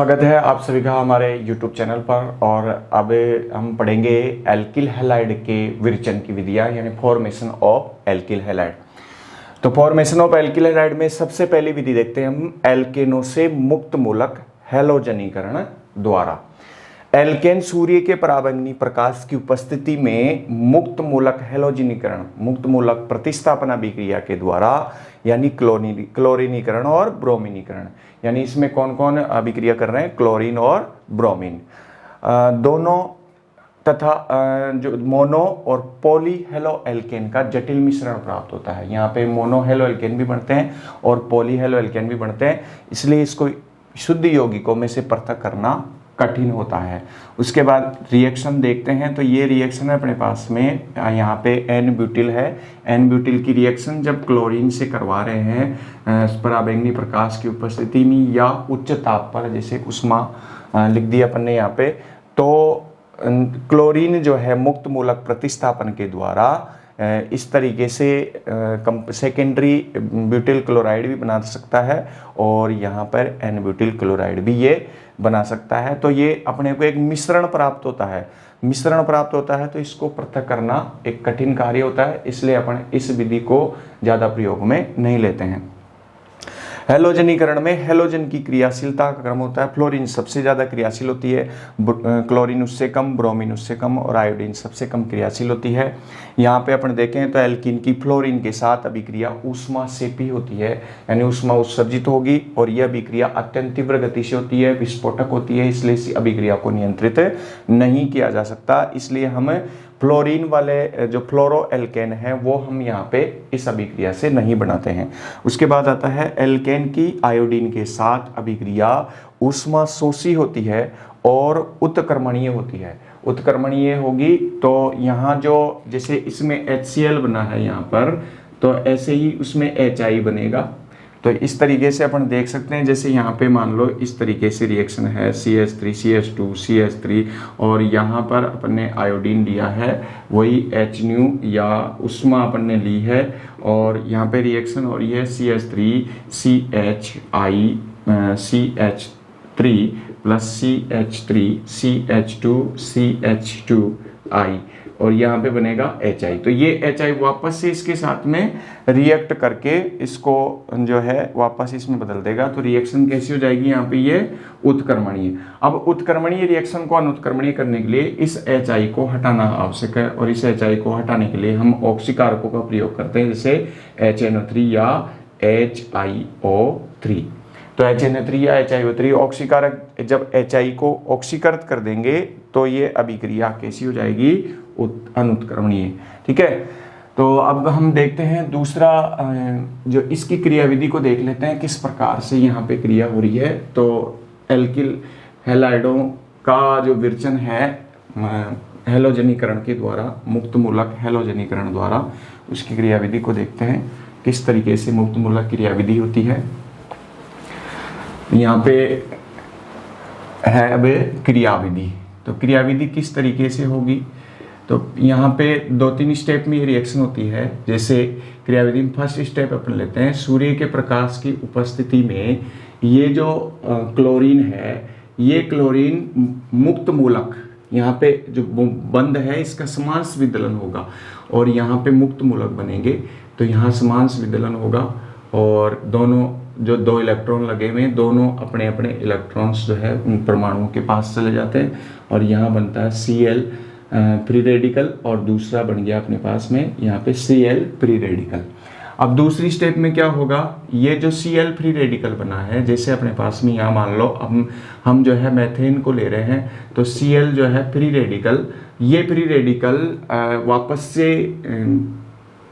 स्वागत है आप सभी का हमारे YouTube चैनल पर। और अब हम पढ़ेंगे एल्किल हैलाइड के विरचन की विधियां, यानी फॉर्मेशन ऑफ एल्किल हैलाइड। तो फॉर्मेशन ऑफ एल्किल हैलाइड में सबसे पहली विधि देखते हैं हम एल्केनों से मुक्त मूलक हैलोजनीकरण द्वारा। एल्केन सूर्य के पराबैंगनी प्रकाश की उपस्थिति में मुक्त मूलक हैलोजनीकरण, मुक्त मूलक प्रतिस्थापन अभिक्रिया के द्वारा, यानी क्लोरीनीकरण और ब्रोमीनीकरण, यानी इसमें कौन कौन अभिक्रिया कर रहे हैं, क्लोरीन और ब्रोमीन दोनों, तथा जो मोनो और पॉली हेलो एल्केन का जटिल मिश्रण प्राप्त होता है। यहाँ पे मोनो हेलो एल्केन भी बनते हैं और पॉली हेलो एल्केन भी बनते हैं, इसलिए इसको शुद्ध यौगिकों में से पृथक करना कठिन होता है। उसके बाद रिएक्शन देखते हैं, तो ये रिएक्शन है अपने पास में, यहाँ पे एन ब्यूटिल है। एन ब्यूटिल की रिएक्शन जब क्लोरीन से करवा रहे हैं पराबैंगनी प्रकाश की उपस्थिति में या उच्च ताप पर, जैसे उष्मा लिख दिया अपन ने यहाँ पे, तो क्लोरीन जो है मुक्त मूलक प्रतिस्थापन के द्वारा इस तरीके से सेकेंडरी ब्यूटिल क्लोराइड भी बना सकता है और यहाँ पर एन ब्यूटिल क्लोराइड भी ये बना सकता है। तो ये अपने को एक मिश्रण प्राप्त होता है, मिश्रण प्राप्त होता है, तो इसको पृथक करना एक कठिन कार्य होता है, इसलिए अपन इस विधि को ज़्यादा प्रयोग में नहीं लेते हैं। हैलोजनीकरण में हैलोजन की क्रियाशीलता का क्रम होता है, फ्लोरीन सबसे ज़्यादा क्रियाशील होती है, क्लोरीन उससे कम, ब्रोमीन उससे कम और आयोडीन सबसे कम क्रियाशील होती है। यहाँ पे अपन देखें तो एल्कीन की फ्लोरीन के साथ अभिक्रिया ऊष्मा सेपी होती है, यानी ऊष्मा उत्सर्जित होगी और यह अभिक्रिया अत्यंत तीव्र गति से होती है, विस्फोटक होती है, इसलिए इस अभिक्रिया को नियंत्रित नहीं किया जा सकता। इसलिए हम फ्लोरीन वाले जो फ्लोरो एल्केन है वो हम यहाँ पे इस अभिक्रिया से नहीं बनाते हैं। उसके बाद आता है एल्केन की आयोडीन के साथ अभिक्रिया ऊष्मा शोषी होती है और उत्क्रमणीय होती है। उत्क्रमणीय होगी तो यहाँ जो जैसे इसमें HCl बना है यहाँ पर, तो ऐसे ही उसमें HI बनेगा। तो इस तरीके से अपन देख सकते हैं, जैसे यहाँ पे मान लो इस तरीके से रिएक्शन है CH3 CH2 CH3 और यहाँ पर अपन ने आयोडीन लिया है, वही HNu या उष्मा अपन ने ली है और यहाँ पे रिएक्शन हो रही है CH3 CHI CH3 plus CH3 CH2 CH2I और यहाँ पे बनेगा HI। तो ये HI वापस से इसके साथ में रिएक्ट करके इसको जो है वापस इसमें बदल देगा। तो रिएक्शन कैसी हो जाएगी, यहाँ पे ये उत्क्रमणीय। अब उत्क्रमणीय रिएक्शन को अनुत्क्रमणीय करने के लिए इस HI को हटाना आवश्यक है और इस HI को हटाने के लिए हम ऑक्सीकारकों का प्रयोग करते हैं, जैसे HNO3 या HiO3। तो HNO3 या HiO3 ऑक्सीकारक, जब HI को ऑक्सीकृत कर देंगे तो ये अभिक्रिया कैसी हो जाएगी, अनुत्क्रमणीय। ठीक है, तो अब हम देखते हैं दूसरा, जो इसकी क्रियाविधि को देख लेते हैं किस प्रकार से यहाँ पे क्रिया हो रही है। तो एल्किल हैलाइडों का जो विरचन है हैलोजनीकरण के द्वारा, मुक्त मूलक हैलोजनीकरण द्वारा, उसकी क्रियाविधि को देखते हैं किस तरीके से मुक्त मूलक क्रियाविधि होती है। यहाँ पे है अब क्रियाविधि, तो क्रियाविधि किस तरीके से होगी, तो यहाँ पे 2-3 स्टेप में ये रिएक्शन होती है। जैसे क्रियाविधि में फर्स्ट स्टेप अपन लेते हैं, सूर्य के प्रकाश की उपस्थिति में ये जो क्लोरीन है, ये क्लोरीन मुक्त मूलक, यहाँ पे जो बंद है इसका समांश विदलन होगा और यहाँ पे मुक्त मूलक बनेंगे, तो यहाँ समांश विदलन होगा और दोनों जो 2 इलेक्ट्रॉन लगे हुए हैं, दोनों अपने अपने इलेक्ट्रॉन्स जो है उन परमाणुओं के पास चले जाते हैं और यहाँ बनता है Cl फ्री रेडिकल और दूसरा बन गया अपने पास में यहाँ पे Cl फ्री रेडिकल। अब दूसरी स्टेप में क्या होगा, ये जो Cl फ्री रेडिकल बना है, जैसे अपने पास में यहाँ मान लो हम जो है मैथेन को ले रहे हैं, तो Cl जो है फ्री रेडिकल, ये फ्री रेडिकल वापस से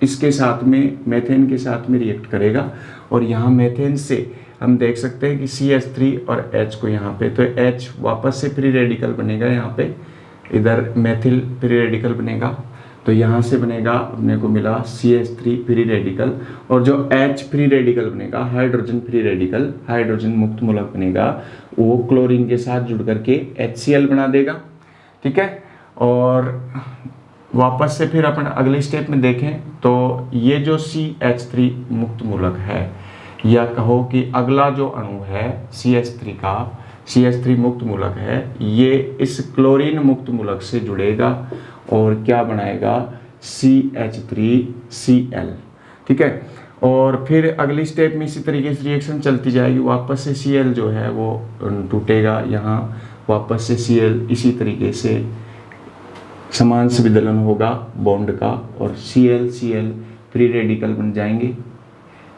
इसके साथ में मैथेन के साथ में रिएक्ट करेगा और यहाँ मैथेन से हम देख सकते हैं कि CH3 और H को यहाँ पे, तो H वापस से फ्री रेडिकल बनेगा, यहाँ पे इधर मैथिल फ्री रेडिकल बनेगा, तो यहाँ से बनेगा अपने को मिला CH3 फ्री रेडिकल और जो H फ्री रेडिकल बनेगा, हाइड्रोजन फ्री रेडिकल, हाइड्रोजन मुक्त मूलक बनेगा, वो क्लोरीन के साथ जुड़ करके HCl बना देगा। ठीक है, और वापस से फिर अपन अगले स्टेप में देखें तो ये जो CH3 मुक्त मूलक है, या कहो कि अगला जो अणु है CH3 का, CH3 मुक्त मूलक है, ये इस क्लोरीन मुक्त मूलक से जुड़ेगा और क्या बनाएगा, CH3Cl। ठीक है, और फिर अगली स्टेप में इसी तरीके से रिएक्शन चलती जाएगी, वापस से Cl जो है वो टूटेगा, यहाँ वापस से Cl इसी तरीके से समान से विदलन होगा बॉन्ड का और Cl फ्री रेडिकल बन जाएंगे।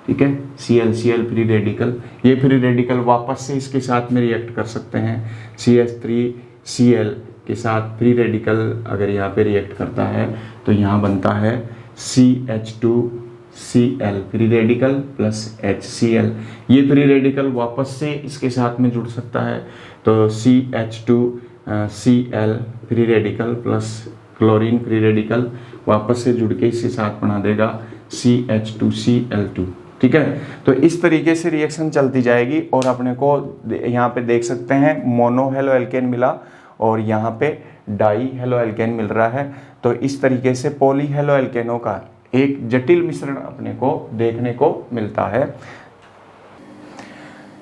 ठीक है, Cl फ्री रेडिकल, ये फ्री रेडिकल वापस से इसके साथ में रिएक्ट कर सकते हैं। CH3Cl के साथ फ्री रेडिकल अगर यहाँ पे रिएक्ट करता है तो यहाँ बनता है CH2Cl free radical plus HCl। ये फ्री रेडिकल वापस से इसके साथ में जुड़ सकता है, तो CH2Cl free radical plus chlorine free radical वापस से जुड़ के इसके साथ बना देगा CH2Cl2। ठीक है, तो इस तरीके से रिएक्शन चलती जाएगी और अपने को यहाँ पे देख सकते हैं मोनो हेलो एल्केन मिला और यहाँ पे डाई हेलो एल्केन मिल रहा है। तो इस तरीके से पॉली हेलो एल्केनों का एक जटिल मिश्रण अपने को देखने को मिलता है।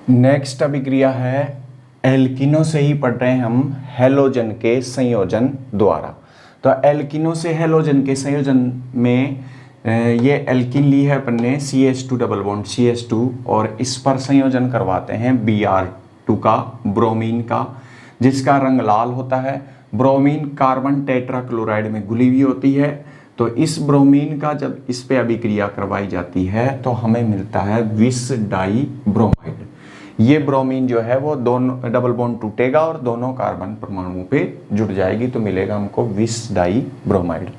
नेक्स्ट अभिक्रिया है एल्किनो से ही पढ़ रहे हैं हम, हेलोजन के संयोजन द्वारा। तो एल्किनो से हेलोजन के संयोजन में ये एल्किन ली है अपन ने CH2 डबल बॉन्ड CH2 और इस पर संयोजन करवाते हैं Br2 का, ब्रोमीन का, जिसका रंग लाल होता है। ब्रोमीन कार्बन टेट्राक्लोराइड में घुली हुई होती है। तो इस ब्रोमीन का जब इस पे अभिक्रिया करवाई जाती है तो हमें मिलता है विस डाई ब्रोमाइड। ये ब्रोमीन जो है वो दोनों डबल बॉन्ड टूटेगा और दोनों कार्बन परमाणुओं पे जुड़ जाएगी, तो मिलेगा हमको विस डाई ब्रोमाइड।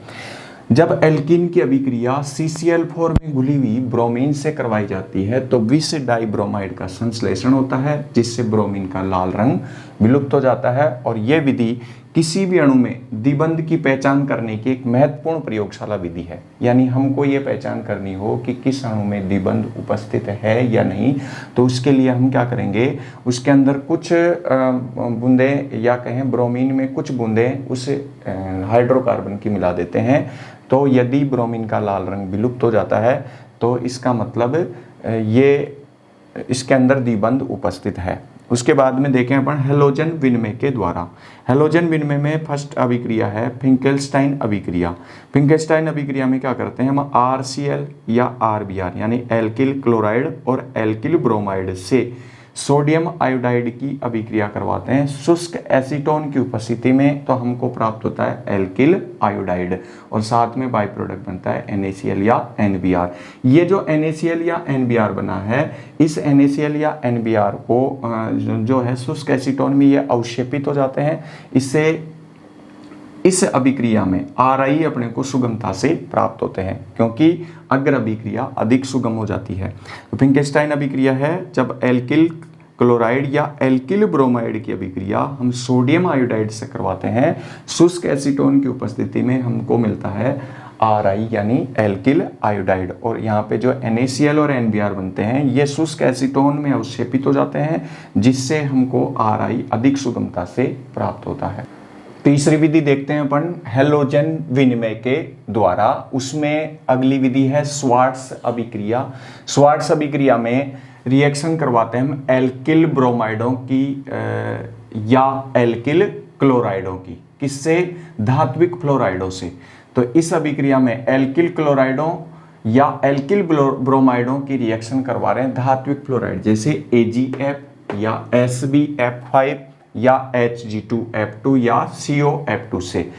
जब एल्किन की अभिक्रिया CCl4 में घुली हुई ब्रोमीन से करवाई जाती है तो विस डाई ब्रोमाइड का संश्लेषण होता है, जिससे ब्रोमीन का लाल रंग विलुप्त हो जाता है। और यह विधि किसी भी अणु में द्विबंध की पहचान करने की एक महत्वपूर्ण प्रयोगशाला विधि है। यानी हमको ये पहचान करनी हो कि किस अणु में द्विबंध उपस्थित है या नहीं, तो उसके लिए हम क्या करेंगे, उसके अंदर कुछ बूंदें या कहें ब्रोमीन में कुछ बूंदें उस हाइड्रोकार्बन की मिला देते हैं। तो यदि ब्रोमीन का लाल रंग विलुप्त हो जाता है तो इसका मतलब ये इसके अंदर द्विबंध उपस्थित है। उसके बाद में देखें अपन हेलोजन विनिमय के द्वारा। हेलोजन विनिमय में फर्स्ट अभिक्रिया है फिंकेल्स्टाइन अभिक्रिया। फिंकेल्स्टाइन अभिक्रिया में क्या करते हैं हम, RCl या RBr यानी एल्किल क्लोराइड और एल्किल ब्रोमाइड से सोडियम आयोडाइड की अभिक्रिया करवाते हैं शुष्क एसीटोन की उपस्थिति में, तो हमको प्राप्त होता है एल्किल आयोडाइड और साथ में बाई प्रोडक्ट बनता है NaCl या NBr। ये जो NaCl या NBr बना है, इस NaCl या NBr को जो है शुष्क एसीटोन में ये अवक्षेपित हो जाते हैं। इससे इस अभिक्रिया में RI अपने को सुगमता से प्राप्त होते हैं, क्योंकि अग्र अभिक्रिया अधिक सुगम हो जाती है। तो फिंकेल्स्टाइन अभिक्रिया है जब एल्किल क्लोराइड या एल्किल ब्रोमाइड की अभिक्रिया हम सोडियम आयोडाइड से करवाते हैं शुष्क एसीटोन की उपस्थिति में, हमको मिलता है RI यानी एल्किल आयोडाइड। और यहाँ पे जो NaCl और NBr बनते हैं ये शुष्क एसीटोन में अवक्षेपित हो जाते हैं, जिससे हमको RI अधिक सुगमता से प्राप्त होता है। तीसरी विधि देखते हैं अपन हेलोजन विनिमय के द्वारा। उसमें अगली विधि है स्वार्ट्स अभिक्रिया। स्वार्ट्स अभिक्रिया में रिएक्शन करवाते हैं हम एल्किल ब्रोमाइडों की या एल्किल क्लोराइडों की, किससे, धात्विक फ्लोराइडों से। तो इस अभिक्रिया में एल्किल क्लोराइडों या एल्किल ब्रोमाइडों की रिएक्शन करवा रहे हैं धात्विक फ्लोराइड, जैसे AgF या SbF5 या Hg2F2 या COF2 से,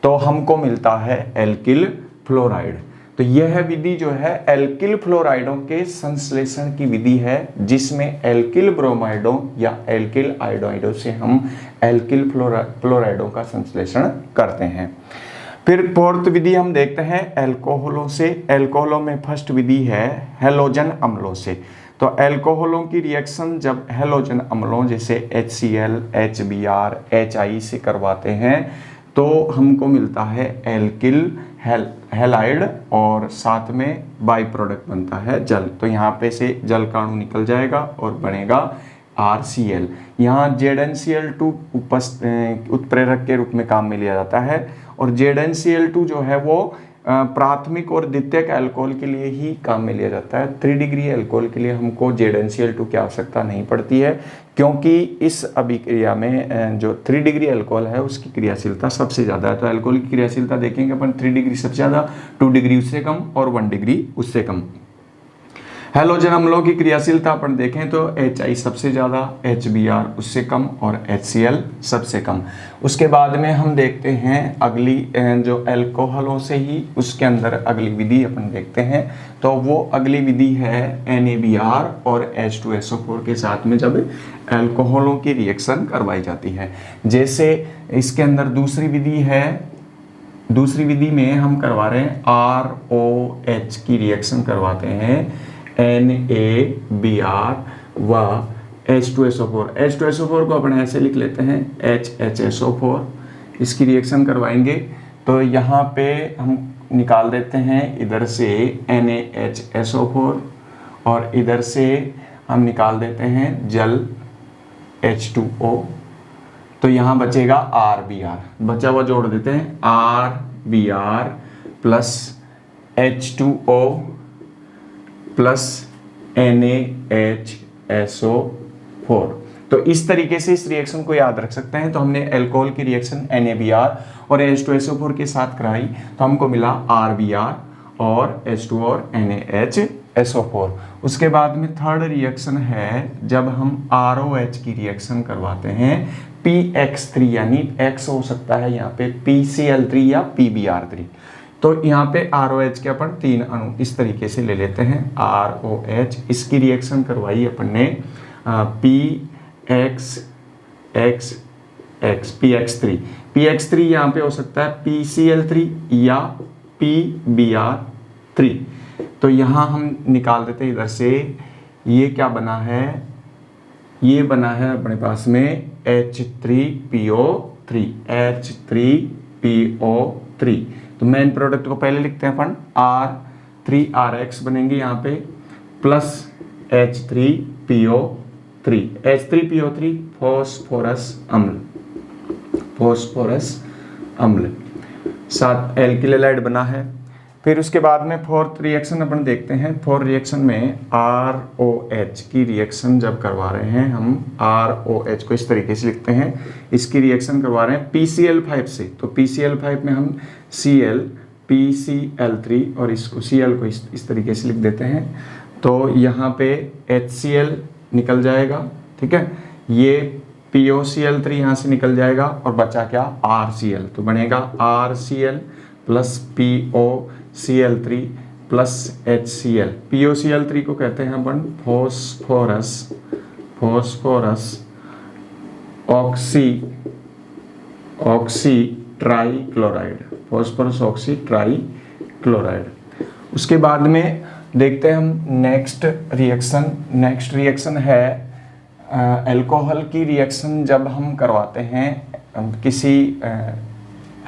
तो हमको मिलता है एल्किल फ्लोराइड। तो यह विधि जो है एल्किल फ्लोराइडों के संश्लेषण की विधि है, जिसमें एल्किल ब्रोमाइडों या एल्किल आयोडाइडों से हम एल्किल फ्लोराइडों का संश्लेषण करते हैं। फिर फोर्थ विधि हम देखते हैं एल्कोहलों से। एल्कोहलों में फर्स्ट विधि है हेलोजन अम्लों से। तो एल्कोहलों की रिएक्शन जब हेलोजन अम्लों जैसे HCl, HBr, HI से करवाते हैं तो हमको मिलता है एल्किल हैलाइड और साथ में बाई प्रोडक्ट बनता है जल। तो यहाँ पे से जल का अणु निकल जाएगा और बनेगा RCl। यहाँ ZnCl2 उत्प्रेरक के रूप में काम में लिया जाता है और ZnCl2 जो है वो प्राथमिक और द्वितीयक अल्कोहल के लिए ही काम में लिया जाता है। 3 डिग्री अल्कोहल के लिए हमको ZnCl2 की आवश्यकता नहीं पड़ती है, क्योंकि इस अभिक्रिया में जो 3 डिग्री अल्कोहल है उसकी क्रियाशीलता सबसे ज़्यादा है। तो अल्कोहल की क्रियाशीलता देखेंगे अपन, 3 डिग्री सबसे ज़्यादा, 2 डिग्री उससे कम और 1 डिग्री उससे कम। हैलोजन अम्लों की क्रियाशीलता अपन देखें तो HI सबसे ज़्यादा, HBr उससे कम और HCl सबसे कम। उसके बाद में हम देखते हैं अगली जो अल्कोहलों से ही उसके अंदर अगली विधि अपन देखते हैं, तो वो अगली विधि है NaBr और H2SO4 के साथ में जब अल्कोहलों की रिएक्शन करवाई जाती है। जैसे इसके अंदर दूसरी विधि है, दूसरी विधि में हम करवा रहे हैं ROH की रिएक्शन करवाते हैं NaBr व H2SO4। H2SO4 को अपन ऐसे लिख लेते हैं HHSO4। इसकी रिएक्शन करवाएंगे तो यहाँ पे हम निकाल देते हैं इधर से NaHSO4 और इधर से हम निकाल देते हैं जल H2O। तो यहाँ बचेगा RBr, बचा हुआ जोड़ देते हैं RBr plus H2O plus NaHSO4। तो इस तरीके से इस रिएक्शन को याद रख सकते हैं। तो हमने अल्कोहल की रिएक्शन NaBr और H2SO4 के साथ कराई तो हमको मिला RBr और H2 और NaHSO4। उसके बाद में थर्ड रिएक्शन है जब हम ROH की रिएक्शन करवाते हैं PX3, यानी X हो सकता है यहाँ पे PCl3 या PBr3। तो यहाँ पे ROH के अपन 3 अणु इस तरीके से ले लेते हैं ROH। इसकी रिएक्शन करवाई अपन ने PX3 यहाँ पे हो सकता है PCl3 या PBr3। तो यहाँ हम निकाल देते हैं इधर से, ये क्या बना है, ये बना है अपने पास में H3PO3। तो मेन प्रोडक्ट को पहले लिखते हैं अपन, R3RX बनेंगे यहाँ पे प्लस H3PO3। H3PO3 फॉस्फोरस अम्ल साथ एल्किल हैलाइड बना है। फिर उसके बाद में फोर्थ रिएक्शन अपन देखते हैं। फोर्थ रिएक्शन में ROH की रिएक्शन जब करवा रहे हैं हम, ROH को इस तरीके से लिखते हैं, इसकी रिएक्शन करवा रहे हैं PCl5 से। तो PCl5 में हम Cl PCl3 और इसको Cl को इस तरीके से लिख देते हैं। तो यहाँ पे HCl निकल जाएगा, ठीक है, ये POCl3 यहाँ से निकल जाएगा और बचा क्या, RCl। तो बनेगा RCl plus POCl3 plus HCl। POCl3 को कहते हैं अपन फॉस्फोरस ऑक्सी ट्राइक्लोराइड। उसके बाद में देखते हैं हम नेक्स्ट रिएक्शन है अल्कोहल की रिएक्शन जब हम करवाते हैं किसी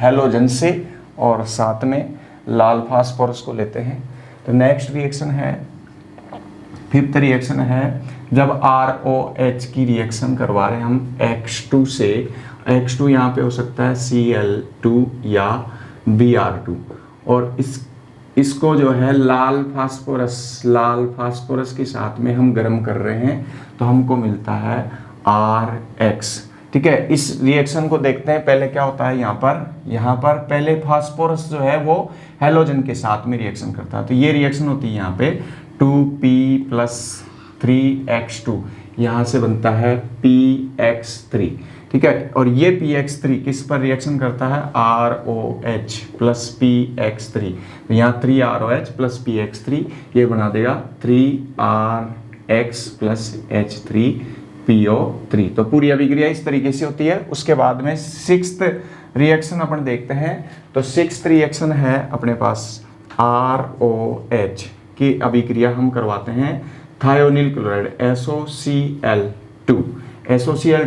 हैलोजन से और साथ में लाल फास्फोरस को लेते हैं। तो नेक्स्ट रिएक्शन है, फिफ्थ रिएक्शन है जब ROH की रिएक्शन करवा रहे हैं हम X2 से। X2 यहाँ पे हो सकता है Cl2 या Br2 और इसको जो है लाल फास्फोरस के साथ में हम गर्म कर रहे हैं तो हमको मिलता है RX। ठीक है, इस रिएक्शन को देखते हैं। पहले क्या होता है यहाँ पर पहले फास्फोरस जो है वो हैलोजन के साथ में रिएक्शन करता है। तो ये रिएक्शन होती है यहाँ पे 2P+3X2, यहाँ से बनता है PX3। ठीक है, और ये PX3 किस पर रिएक्शन करता है, ROH प्लस PX3। तो यहाँ 3ROH प्लस PX3 ये बना देगा 3RX प्लस H3PO3। तो पूरी अभिक्रिया इस तरीके से होती है। उसके बाद में सिक्स्थ रिएक्शन अपन देखते हैं। तो सिक्स्थ रिएक्शन है अपने पास ROH की अभिक्रिया हम करवाते हैं थायोनिल क्लोराइड SOCl2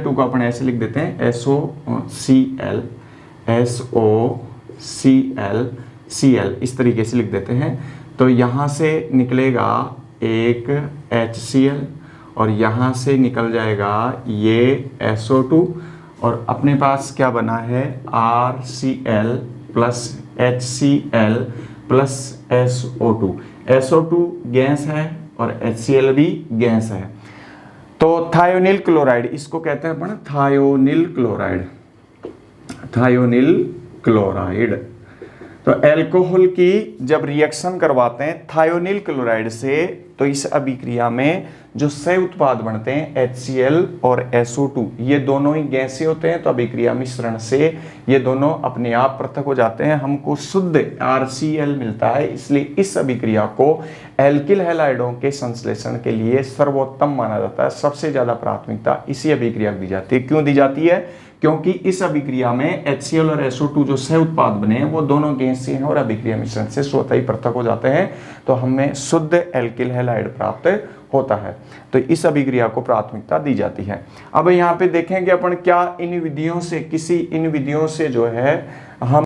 को अपन ऐसे लिख देते हैं SOCl इस तरीके से लिख देते हैं। तो यहाँ से निकलेगा एक HCl और यहाँ से निकल जाएगा ये SO2 और अपने पास क्या बना है RCl plus HCl plus SO2। SO2 gas है और HCl भी गैस है। तो थायोनिल क्लोराइड, इसको कहते हैं अपन थायोनिल क्लोराइड, थायोनिल क्लोराइड। तो अल्कोहल की जब रिएक्शन करवाते हैं थायोनिल क्लोराइड से, तो इस अभिक्रिया में जो सह उत्पाद बनते हैं HCl और SO2, ये दोनों ही गैसें होते हैं। तो अभिक्रिया मिश्रण से ये दोनों अपने आप पृथक हो जाते हैं, हमको शुद्ध RCl मिलता है। इसलिए इस अभिक्रिया को एल्किल हैलाइडों के संश्लेषण के लिए सर्वोत्तम माना जाता है। सबसे ज्यादा प्राथमिकता इसी अभिक्रिया को दी जाती है। क्यों दी जाती है? क्योंकि इस अभिक्रिया में HCl और SO2 जो सह उत्पाद बने हैं वो दोनों गैसें हैं और अभिक्रिया मिश्रण से स्वतः ही पृथक हो जाते हैं, तो हमें शुद्ध एल्किल हैलाइड प्राप्त होता है। तो इस अभिक्रिया को प्राथमिकता दी जाती है। अब यहाँ पे देखेंगे अपन क्या इन विधियों से, किसी इन विधियों से जो है हम